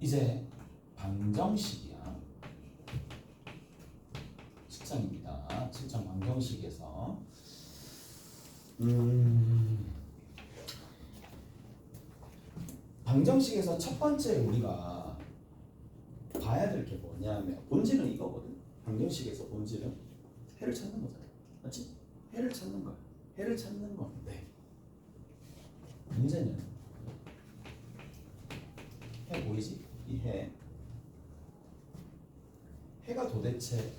이제 방정식이야. 7장입니다. 7장 방정식에서 방정식에서 첫 번째 우리가 봐야 될 게 뭐냐면 본질은 이거거든. 방정식에서 본질은 해를 찾는 거잖아. 맞지? 해를 찾는 거야. 해를 찾는 건데 문제는 해 보이지? 이 해가 도대체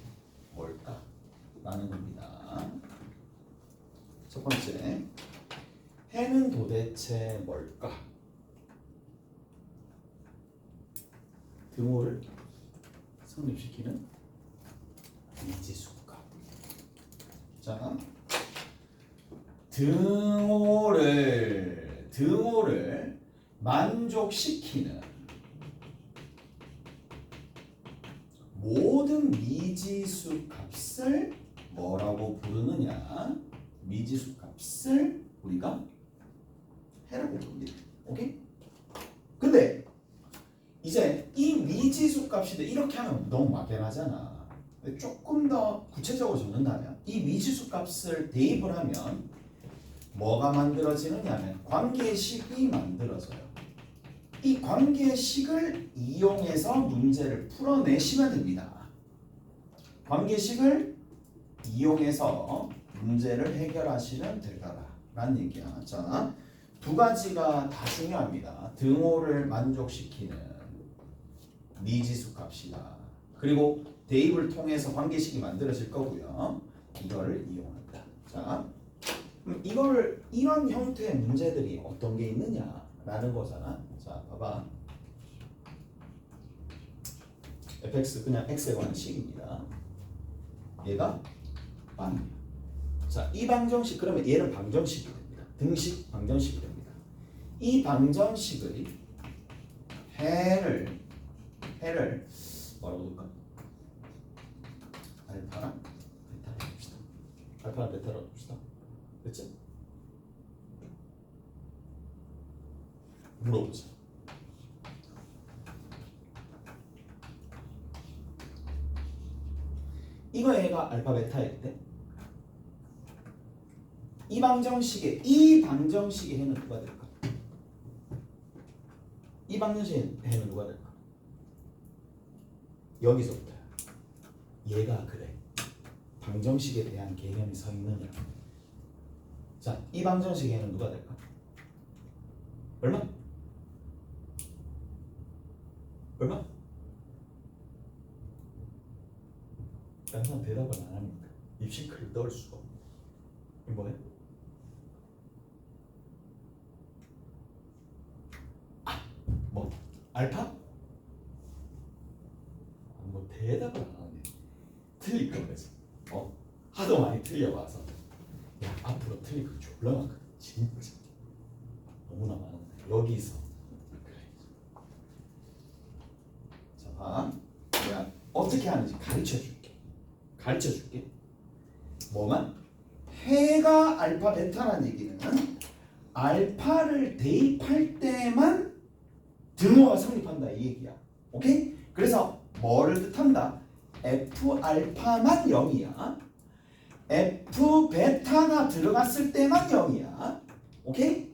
뭘까? 라는 겁니다. 첫 번째, 해는 도대체 뭘까? 등호를 성립시키는 미지수값. 자, 등호를 만족시키는 모든 미지수 값을 뭐라고 부르느냐? 미지수 값을 우리가 해라고 부릅니다. 오케이? 근데 이제 이 미지수 값인데 이렇게 하면 너무 막연하잖아. 조금 더 구체적으로 적는다면 이 미지수 값을 대입을 하면 뭐가 만들어지느냐면 관계식이 만들어져요. 이 관계식을 이용해서 문제를 풀어내시면 됩니다. 관계식을 이용해서 문제를 해결하시면 되더라라는 얘기야. 자, 두 가지가 다 중요합니다. 등호를 만족시키는 미지수 값이다. 그리고 대입을 통해서 관계식이 만들어질 거고요. 이거를 이용한다. 자, 이런 형태의 문제들이 어떤 게 있느냐라는 거잖아. 자, 봐봐. fx 그냥 x에 관한 식입니다. 얘가 빵이야. 자, 이 방정식 그러면 얘는 방정식이 됩니다. 등식 방정식이 됩니다. 이 방정식의 해를 뭐라고 볼까? 알파랑 베타로 봅시다. 알파랑 베타로 봅시다. 그렇지? 물어보자. 이거 얘가 알파 베타일 때 이 방정식의 해는 누가 될까? 이 방정식의 해는 누가 될까? 여기서부터야. 얘가 그래. 방정식에 대한 개념이 서 있느냐. 자, 이 방정식의 해는 누가 될까? 얼마? 얼마? 항상 대답을 안 합니까? 입시클을 넣을 수가 없네. 이거 뭐야? 뭐? 알파? 뭐 대답을 안 하네. 틀릴까 그래서. 하도 많이 틀려봐서. 야, 앞으로 틀릴 거 졸라 많거든. 진짜. 너무나 많은데 여기서. 그래. 자, 봐. 내가 어떻게 하는지 가르쳐 줄게. 뭐만? 해가 알파 베타라는 얘기는 알파를 대입할 때만 등호가 성립한다 이 얘기야. 오케이? 그래서 뭐를 뜻한다? F 알파만 0이야. F 베타가 들어갔을 때만 0이야. 오케이?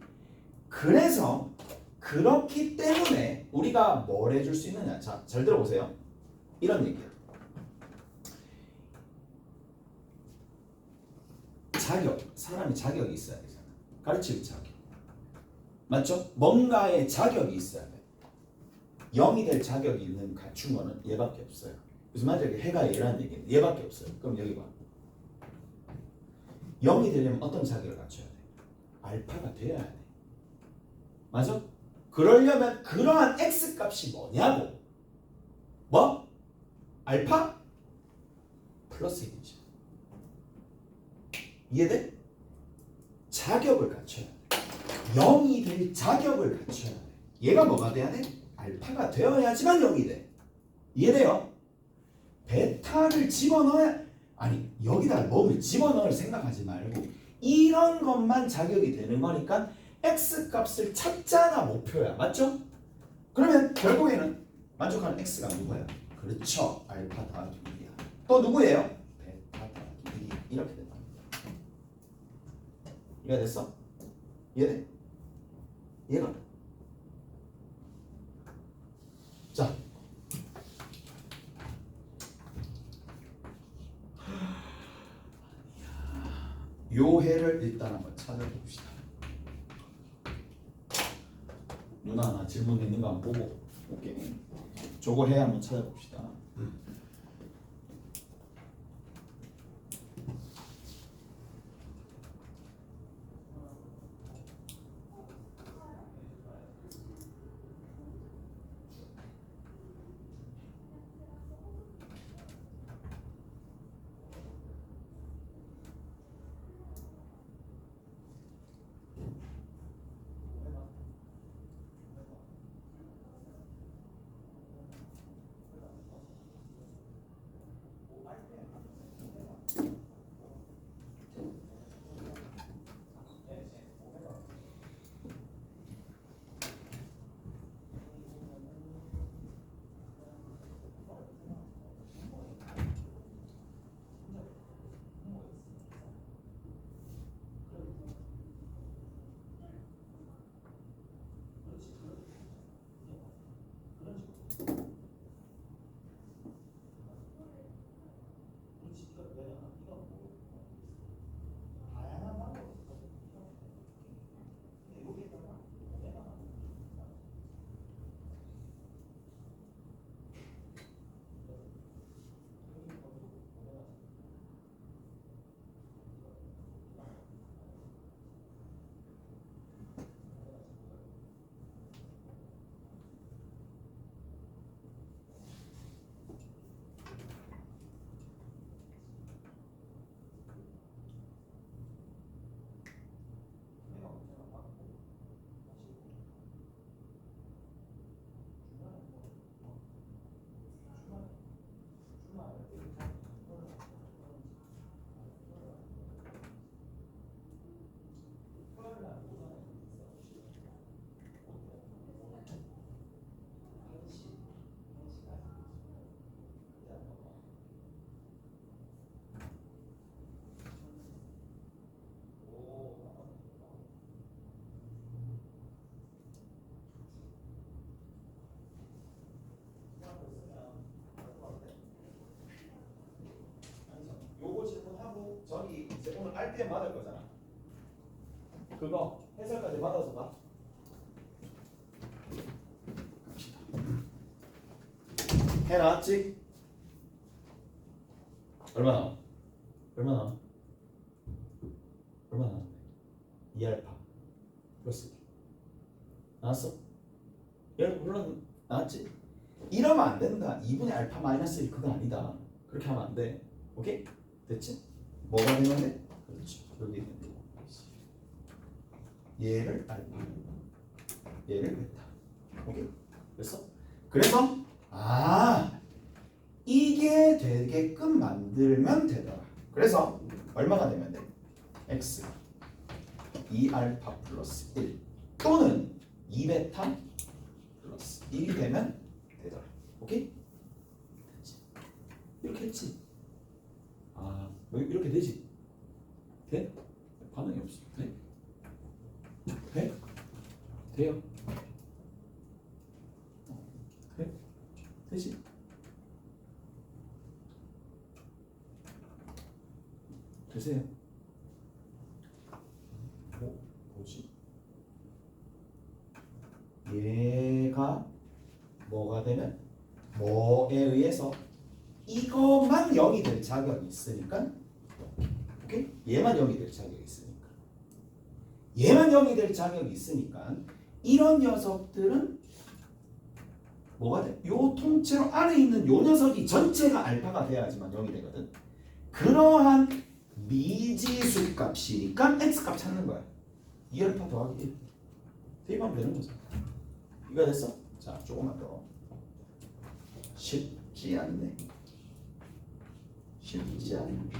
그래서 그렇기 때문에 우리가 뭘 해줄 수 있느냐? 자, 잘 들어보세요. 이런 얘기야. 사람이 자격이 있어야 되잖아. 가르칠 자격. 맞죠? 뭔가의 자격이 있어야 돼. 0이 될 자격이 있는 갖춘 거는 얘밖에 없어요. 그래서 만약에 해가 얘라는 얘기는 얘밖에 없어요. 그럼 여기 봐. 0이 되려면 어떤 자격을 갖춰야 돼? 알파가 돼야 돼. 맞아? 그러려면 그러한 x 값이 뭐냐고. 뭐? 알파? 플러스 1이지. 이해돼? 자격을 갖춰야 돼. 0이 될 자격을 갖춰야 돼. 얘가 뭐가 돼야 돼? 알파가 되어야지만 0이 돼. 이해돼요? 베타를 집어넣어야 아니 여기다 뭐를 집어넣을 생각하지 말고 이런 것만 자격이 되는 거니까 x 값을 찾자가 목표야. 맞죠? 그러면 결국에는 만족하는 x가 누구야? 그렇죠. 알파 더하기 1이야. 또 누구예요? 베타 더하기 1이야. 이렇게 된다. 이해가 됐어? 이해돼? 이해가? 자, 요해를 일단 한번 찾아봅시다. 누나 나 질문 있는 거 한번 보고 오케이. 저거 해 한번 찾아봅시다. 요거 질문하고 저기 이제 오늘 RPM 받을 거잖아. 그거 해설까지 받아서 봐. 갑시다. 해놨지? 얼마나? 얼마나? 얼마나? 2알파 플러스 나왔어? 2알파 플러스 나왔지? 이러면 안 된다. 2분의 알파 마이너스 1 그거 아니다. 그렇게 하면 안 돼. 오케이? 됐지? 뭐가 되는데? 그렇지. 여기 있는 거. 얘를 알파, 얘를 베타. 오케이? 됐어? 그래서 이게 되게끔 만들면 되더라. 그래서 얼마가 되면 돼? x 2알파 플러스 1 또는 2베타 플러스 1이 되면 되더라. 오케이? 됐지? 이렇게 했지? 이렇게 되지? 돼? 반응이 없어. 돼? 돼? 돼요? 돼? 되지? 되세요? 뭐지? 얘가 뭐가 되면 뭐에 의해서 이것만 0이 될 자격이 있으니까 오케이? 얘만 0이 될 자격이 있으니까 얘만 0이 될 자격이 있으니까 이런 녀석들은 뭐가 돼? 요 통째로 안에 있는 요 녀석이 전체가 알파가 돼야지만 0이 되거든. 그러한 미지수 값이니까 x값 찾는 거야. 2알파 더하기 1 대입하면 되는 거죠. 이거 됐어? 자, 조금만 더. 쉽지 않네. 쉽지 않네.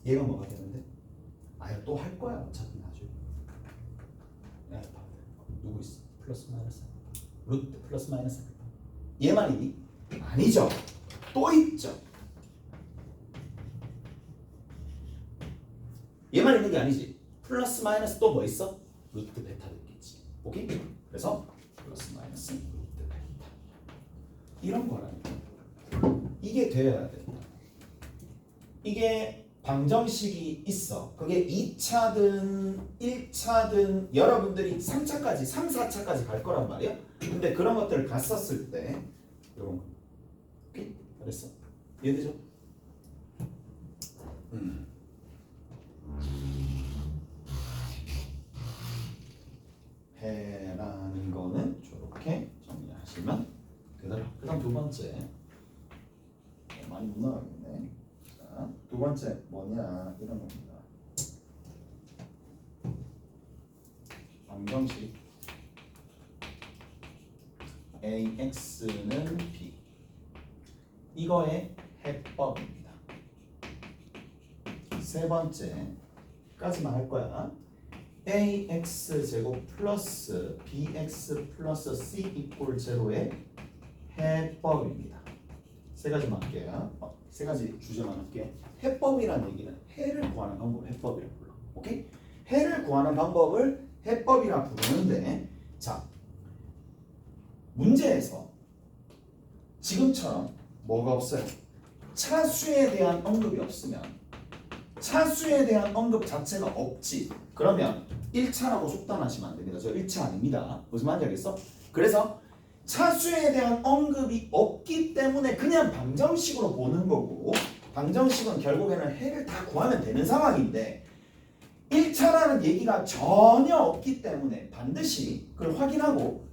얘가 뭐가 되는데? 아야 또 할 거야 어차피 나중에. 야, 누구 있어? 플러스 마이너스 루트 플러스 마이너스 얘만이니? 아니죠. 또 있죠. 얘만 있는 게 아니지. 플러스 마이너스 또 뭐 있어? 루트 베타도 있겠지. 오케이? 그래서 플러스 마이너스 루트 베타 이런 거라니까. 이게 돼야 돼. 이게 방정식이 있어. 그게 2차든 1차든 여러분들이 3차까지 3, 4차까지 갈 거란 말이야. 근데 그런 것들을 갔었을 때 이런 거. 오케이? 잘했어. 이해되죠? 해라는 거는 저렇게 정리하시면 되더라. 그다음 두 번째 많이 못 나가겠네. 자, 두 번째 뭐냐 이런 겁니다. 방정식 AX는 B 이거의 해법입니다. 세 번째까지만 할 거야. ax 제곱 플러스 bx 플러스 c 이꼴 제로의 해법입니다. 세 가지만 할게요. 세 가지 주제만 할게. 해법이라는 얘기는 해를 구하는 방법을 해법이라고 불러. 오케이? 해를 구하는 방법을 해법이라 부르는데, 자 문제에서 지금처럼 뭐가 없어요? 차수에 대한 언급이 없으면, 차수에 대한 언급 자체가 없지. 그러면 1차라고 속단하시면 안 됩니다. 저 1차 아닙니다. 무슨 말인지 알겠어? 그래서 차수에 대한 언급이 없기 때문에 그냥 방정식으로 보는 거고, 방정식은 결국에는 해를 다 구하면 되는 상황인데 1차라는 얘기가 전혀 없기 때문에 반드시 그걸 확인하고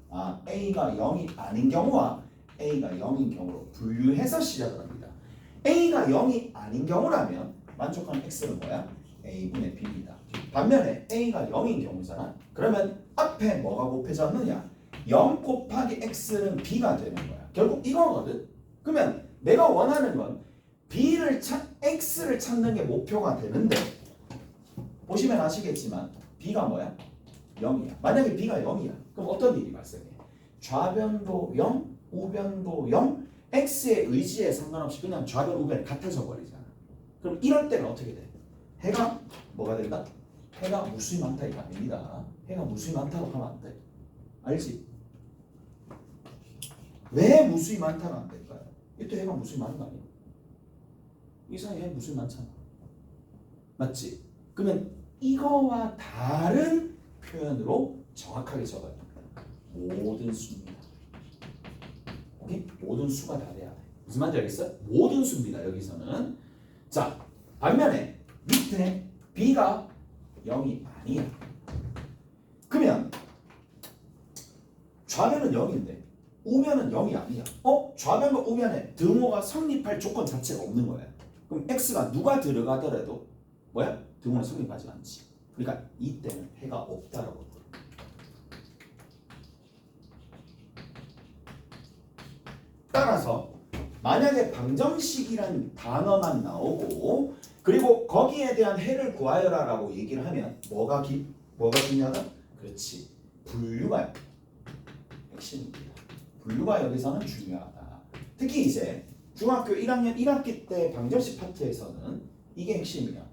A가 0이 아닌 경우와 A가 0인 경우로 분류해서 시작을 합니다. A가 0이 아닌 경우라면 만족하는 X는 뭐야? A분의 B입니다. 반면에 A가 0인 경우잖아. 그러면 앞에 뭐가 곱해졌느냐? 0 곱하기 X는 B가 되는 거야. 결국 이거거든. 그러면 내가 원하는 건 X를 찾는 게 목표가 되는데, 보시면 아시겠지만 B가 뭐야? 0이야. 만약에 B가 0이야. 그럼 어떤 일이 발생해? 좌변도 0, 우변도 0, X의 의지에 상관없이 그냥 좌변, 우변이 같아져 버리잖아. 그럼 이럴 때는 어떻게 돼? 해가 뭐가 된다? 해가 무수히 많다 이거 아닙니다. 해가 무수히 많다고 하면 안 돼. 알지? 왜 무수히 많다가 안 될까요? 이때 해가 무수히 많은 거 아니야? 이 사이 해 무수히 많잖아. 맞지? 그러면 이거와 다른 표현으로 정확하게 적어야 됩니다. 모든 수입니다. 오케이? 모든 수가 다 돼야 돼. 무슨 말인지 알겠어? 모든 수입니다. 여기서는. 자, 반면에 밑에 B가 0이 아니야. 그러면 좌변은 0인데 우변은 0이 아니야. 좌변과 우변에 등호가 성립할 조건 자체가 없는 거야. 그럼 X가 누가 들어가더라도 뭐야? 등호는 성립하지 않지. 그러니까 이때는 해가 없다라고 부르. 따라서 만약에 방정식이란 단어만 나오고 그리고 거기에 대한 해를 구하여라라고 얘기를 하면 뭐가 중요하다? 그렇지. 분류가 핵심입니다. 분류가 여기서는 중요하다. 특히 이제 중학교 1학년 1학기 때 방정식 파트에서는 이게 핵심이야.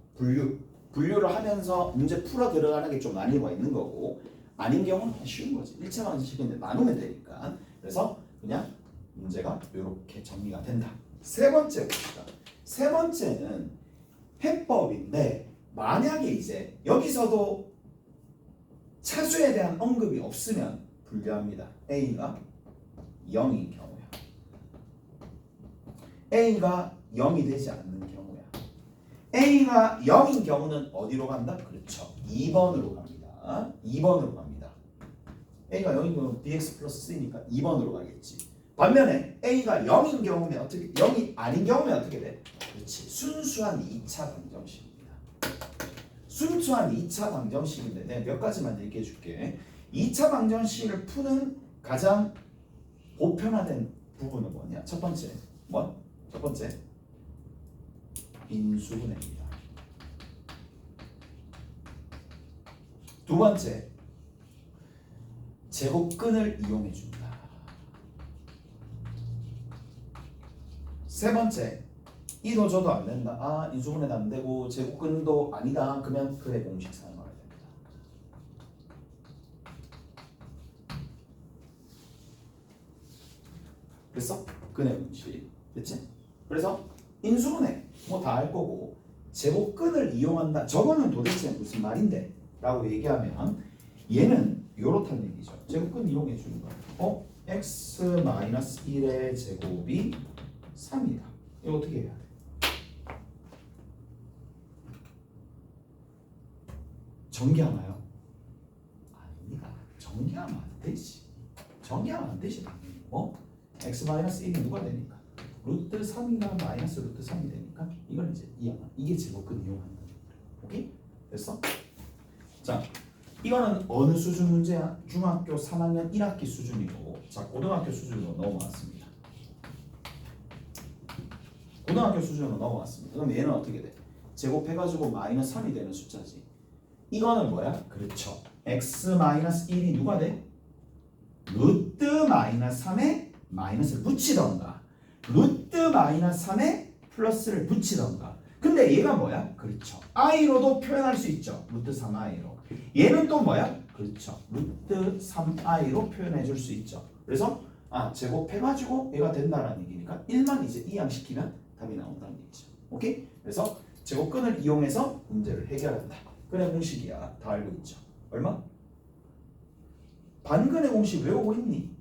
분류를 하면서 문제 풀어 들어가는 게 좀 난이도가 있는 거고, 아닌 경우는 쉬운 거지. 1차 방정식인데 나누면 되니까. 그래서 그냥 문제가 이렇게 정리가 된다. 세 번째 봅시다. 세 번째는 해법인데, 만약에 이제 여기서도 차수에 대한 언급이 없으면 분류합니다. A가 0인 경우야. A가 0이 되지 않는 경우야. A가 0인 경우는 어디로 간다? 그렇죠. 2번으로 갑니다. 2번으로 갑니다. A가 0인 경우는 BX 플러스 C니까 2번으로 가겠지. 반면에 A가 0인 경우면 어떻게, 0이 아닌 경우면 어떻게 돼? 그렇지. 순수한 2차 방정식입니다. 순수한 2차 방정식인데 내가 몇 가지만 얘기해 줄게. 2차 방정식을 푸는 가장 보편화된 부분은 뭐냐? 첫 번째 인수분해입니다. 두 번째, 제곱근을 이용해 준다. 세 번째, 이도 저도 안 된다. 아, 인수분해는 안 되고 제곱근도 아니다. 그러면 근의 공식 사용하면 됩니다. 됐어? 근의 공식. 됐지? 그래서 인수분해 뭐 다 알 거고 제곱근을 이용한다. 저거는 도대체 무슨 말인데? 라고 얘기하면 얘는 요렇단 얘기죠. 제곱근 이용해 주는 거야. x-1의 제곱이 3이다. 이거 어떻게 해야 돼? 전개하나요? 아닙니다. 전개하면 안 되지. 전개하면 안 되지 당연히. x-1이 누가 되니까? 루트 3이나 마이너스 루트 3이 되니까 이걸 이제 이해하면 이게 제곱근 이용하는 거예요. 오케이? 됐어? 자, 이거는 어느 수준 문제야? 중학교 3학년 1학기 수준이고, 자, 고등학교 수준으로 넘어왔습니다. 고등학교 수준으로 넘어왔습니다. 그럼 얘는 어떻게 돼? 제곱해가지고 마이너스 3이 되는 숫자지. 이거는 뭐야? 그렇죠. x-1이 누가 돼? 루트 마이너스 3에 마이너스를 붙이던가 루트 마이너스 3에 플러스를 붙이던가. 근데 얘가 뭐야? 그렇죠. i로도 표현할 수 있죠. 루트 3i로. 얘는 또 뭐야? 그렇죠. 루트 3i로 표현해 줄 수 있죠. 그래서 제곱해가지고 얘가 된다는 얘기니까 1만 이제 이항시키면 답이 나온다는 얘기죠. 오케이? 그래서 제곱근을 이용해서 문제를 해결한다. 근의 공식이야. 다 알고 있죠. 얼마? 반근의 공식 외우고 있니?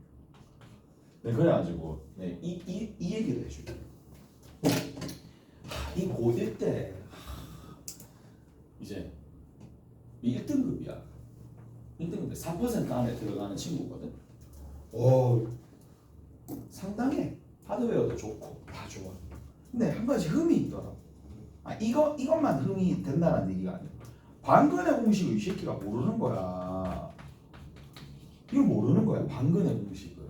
네, 그래가지고 이 얘기를 해줄게. 이 고1 때 이제 이 1등급이야. 1등급인데 4% 안에 들어가는 친구거든. 오, 상당해. 하드웨어도 좋고 다 좋아. 근데 한 가지 흠이 있더라고. 이것만 흠이 된다는 얘기가 아니야. 반근의 공식을 이 새끼가 모르는 거야. 이걸 모르는 거야. 반근의 공식을.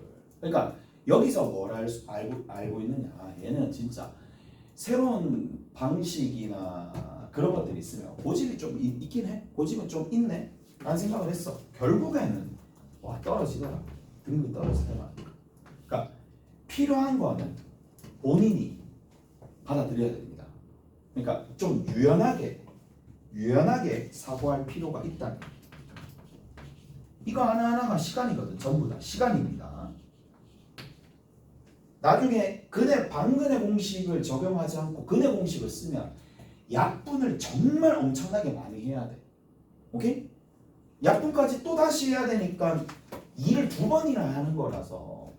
그러니까 여기서 뭘 알고 있느냐. 얘는 진짜 새로운 방식이나 그런 것들이 있으면 고집이 좀 있긴 해. 고집은 좀 있네. 라는 생각을 했어. 결국에는 떨어지더라. 등급이 떨어지더라. 그러니까 필요한 거는 본인이 받아들여야 됩니다. 그러니까 좀 유연하게 사고할 필요가 있다. 이거 하나하나가 시간이거든. 전부 다 시간입니다. 나중에 반근의 공식을 적용하지 않고 근의 공식을 쓰면 약분을 정말 엄청나게 많이 해야 돼. 오케이? 약분까지 또 다시 해야 되니까 일을 2번이나 하는 거라서,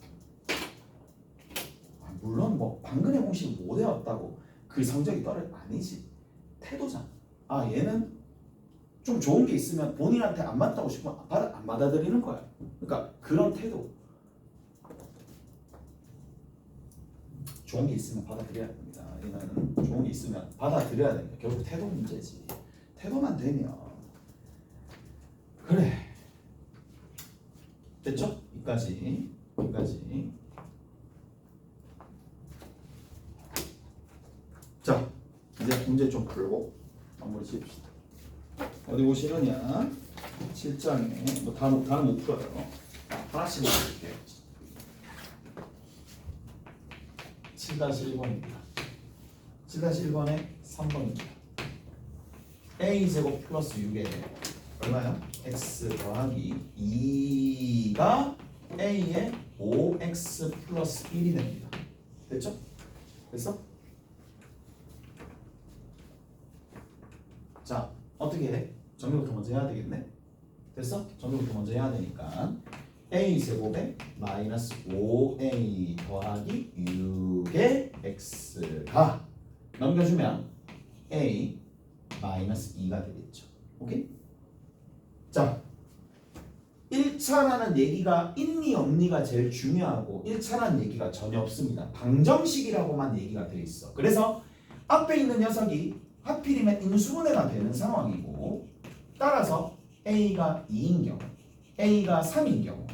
물론 뭐 반근의 공식을 못 외웠다고 그 성적이 아니지. 태도잖아. 얘는 좀 좋은 게 있으면 본인한테 안 맞다고 싶으면 안 받아들이는 거야. 그러니까 그런 태도. 좋은 게 있으면 받아들여야 됩니다. 얘는 좋은 게 있으면 받아들여야 됩니다. 결국 태도 문제지. 태도만 되면 그래. 됐죠? 여기까지. 자, 이제 문제 좀 풀고 마무리 지읍시다. 어디 보시느냐? 7장에 뭐 다는 못 풀어요. 하나씩 볼게요. 7-1번입니다. 7-1번에 3번입니다. a제곱 플러스 6에 얼마야? x 더하기 2가 a의 5x 플러스 1이 됩니다. 됐죠? 됐어? 자, 어떻게 해? 정리부터 먼저 해야 되겠네? 됐어? 정리부터 먼저 해야 되니까 a제곱에 마이너스 5a 더하기 6의 x가 넘겨주면 a 마이너스 2가 되겠죠. 오케이? 자, 1차라는 얘기가 있니 없니가 제일 중요하고 1차라는 얘기가 전혀 없습니다. 방정식이라고만 얘기가 돼 있어. 그래서 앞에 있는 녀석이 하필이면 인수분해가 되는 상황이고, 따라서 a가 2인 경우, a가 3인 경우,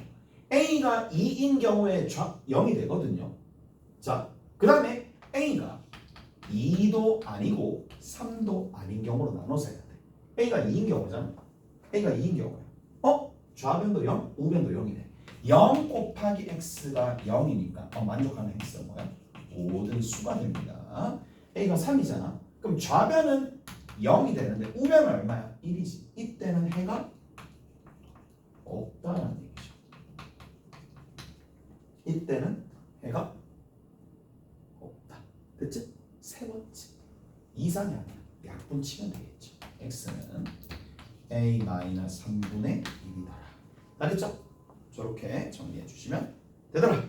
a가 2인 경우에 0이 되거든요. 자, 그 다음에 a가 2도 아니고 3도 아닌 경우로 나눠서 해야 돼. a가 2인 경우잖아. A가 2인 경우에 좌변도 0, 우변도 0이네. 0 곱하기 x가 0이니까 만족하는 x가 뭐야? 모든 수가 됩니다. A가 3이잖아. 그럼 좌변은 0이 되는데 우변은 얼마야? 1이지. 이때는 해가 없다라는 얘기죠. 이때는 해가 없다. 됐지? 세 번째. 이상이 아니야. 약분 치면 되겠죠. x는 a-3분의 1이다. 알겠죠? 저렇게 정리해 주시면 되더라.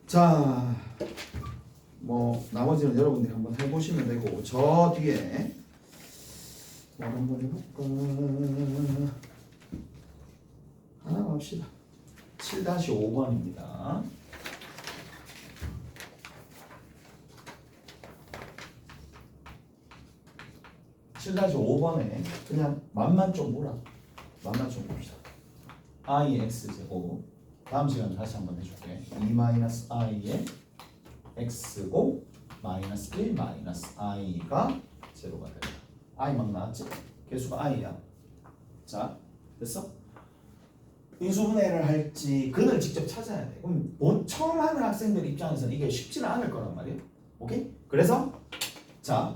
자, 뭐 나머지는 여러분들이 한번 해보시면 되고 저 뒤에 뭐 한번 해볼까? 하나 봅시다. 7-5번입니다. (7-5번에) 그냥 맛만 좀 보라. 맛만 좀 봅시다. i의 x제곱 다음 시간에 다시 한번 해줄게. 2-i의 x고 마이너스 1 마이너스 i가 제로가 된다. i 막 나왔지? 개수가 i야. 자, 됐어? 인수분해를 할지 근을 직접 찾아야 돼. 그럼 처음 하는 학생들 입장에서는 이게 쉽지는 않을 거란 말이에요. 오케이? 그래서 자,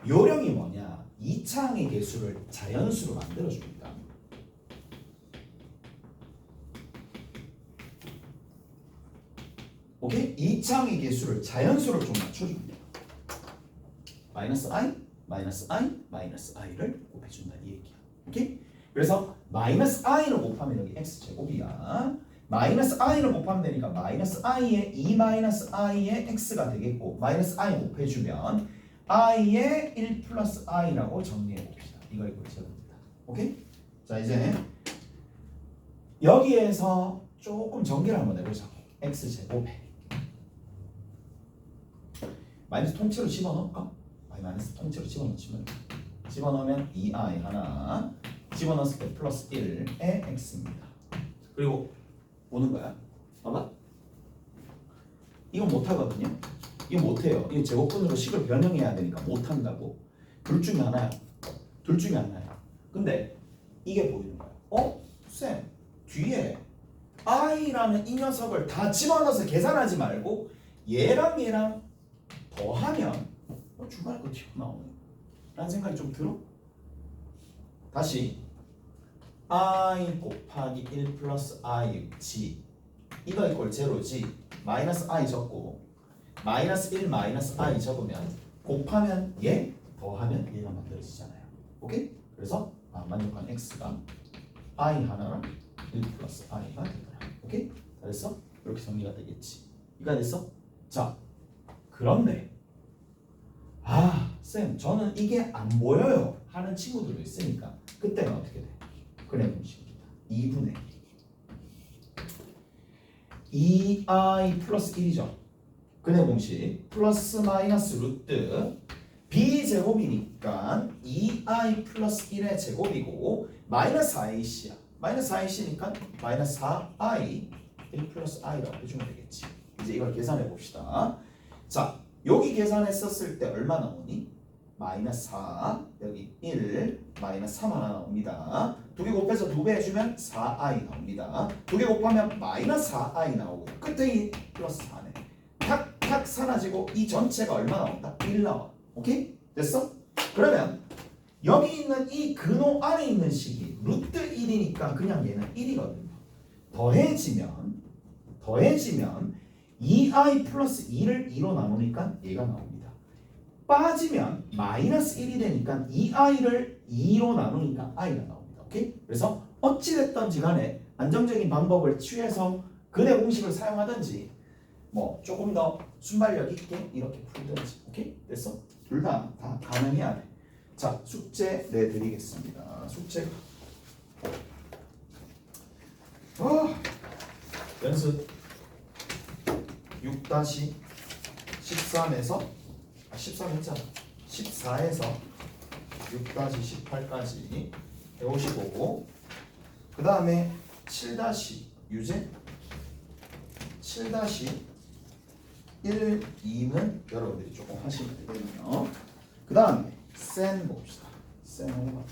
요령이 뭐냐? 2차항의 개수를 자연수로 만들어줍니다. 오케이? 2차항의 개수를 자연수로 좀 맞춰줍니다. 마이너스 i, 마이너스 i, 마이너스 i를 곱해준다 이 얘기야. 오케이? 그래서 마이너스 i를 곱하면 여기 x제곱이야. 마이너스 i를 곱하면 되니까 마이너스 i의 2 마이너스 i의 x가 되겠고 마이너스 i 곱해주면 i의 1 플러스 i라고 정리해 봅시다. 이걸 제곱입니다. 오케이? 자, 이제 여기에서 조금 전개를 한번 해보자. x제곱에 마이너스 통째로 집어넣을까? 마이너스 통째로 집어넣으면 집어넣으면 2i 하나 집어넣었을 때 플러스 1의 x입니다. 그리고 오는 거야. 봐봐. 이건 못하거든요. 이거 못해요. 이거 제곱근으로 식을 변형해야 되니까 못한다고. 둘 중에 하나야. 둘 중에 하나야. 근데 이게 보이는 거야. 쌤 뒤에 i라는 이 녀석을 다 집어넣어서 계산하지 말고 얘랑 더하면 중간에 거 튀어나오네 라는 생각이 좀 들어? 다시 i 곱하기 1 플러스 i g 이거 이꼴 제로지. 마이너스 i 적고 마이너스 1 마이너스 i 적으면 곱하면 얘 더하면 얘가 만들어지잖아요. 오케이? 그래서 만족한 x가 i 하나랑 1 플러스 i가 되더라. 오케이? 잘했어? 이렇게 정리가 되겠지. 이가 됐어? 자, 그런데 쌤 저는 이게 안 보여요 하는 친구들도 있으니까 그때는 어떻게 돼? 그래 공식입니다. 2분의 2i 플러스 1이죠. 근해 공식 플러스 마이너스 루트 b제곱이니까 2i 플러스 1의 제곱이고 마이너스 iC야. 마이너스 iC니까 마이너스 4i 1 플러스 i라고 해주면 되겠지. 이제 이걸 계산해 봅시다. 자, 여기 계산했었을 때 얼마 나오니? 마이너스 4 여기 1 마이너스 3 하나 나옵니다. 두 개 곱해서 2배 해주면 4i 나옵니다. 두 개 곱하면 마이너스 4i 나오고 끝에 2 플러스 4네. 탁탁 사라지고 이 전체가 얼마 나온다? 1 나와. 오케이? 됐어? 그러면 여기 있는 이 근호 안에 있는 식이 루트 1이니까 그냥 얘는 1이거든요. 더해지면 2i 플러스 2를 2로 나누니까 얘가 나옵니다. 빠지면 마이너스 1이 되니까 2i를 2로 나누니까 i가 나옵니다. 오케이? 그래서 어찌됐든지 간에 안정적인 방법을 취해서 근해 공식을 사용하든지 뭐 조금 더 순발력 있게 이렇게 풀든지. 오케이? 됐어? 둘 다 가능해야 돼. 자, 숙제 내드리겠습니다. 숙제 연습 6-13에서 13 했잖아. 14에서 6-18까지 배우시고 그 다음에 7- 유제 7-1, 2는 여러분들이 조금 하시면 되거든요. 그 다음에 센 봅시다. 쌤 해봐.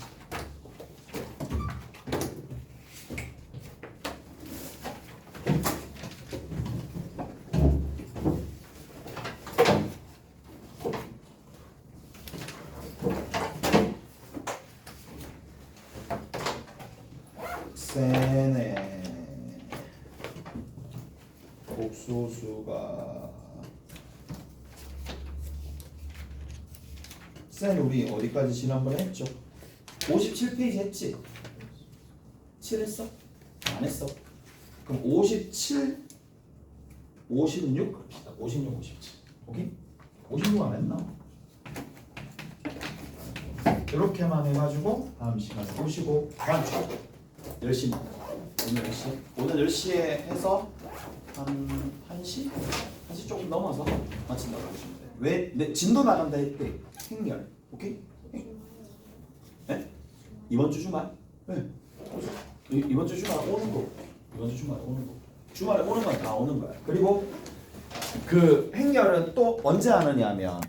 쌤의 복소수가 쌤 우리 어디까지 지난번에 했죠? 57페이지 했지? 7 했어? 안 했어? 그럼 57, 56 합시다. 56, 57 오케이? 56 안 했나? 이렇게만 해가지고 다음 시간에 보시고 완주 10시 오늘 10시 오늘 10시에 해서 한 1시? 1시 조금 넘어서 마친다고 보시면 돼요. 왜? 내 진도 나간다 했대. 행렬. 오케이? 네? 이번 주 주말? 네. 이번 주 주말 오는 거. 이번 주 주말 오는 거. 주말에 오는 건 다 오는 거야. 그리고 그 행렬은 또 언제 하느냐면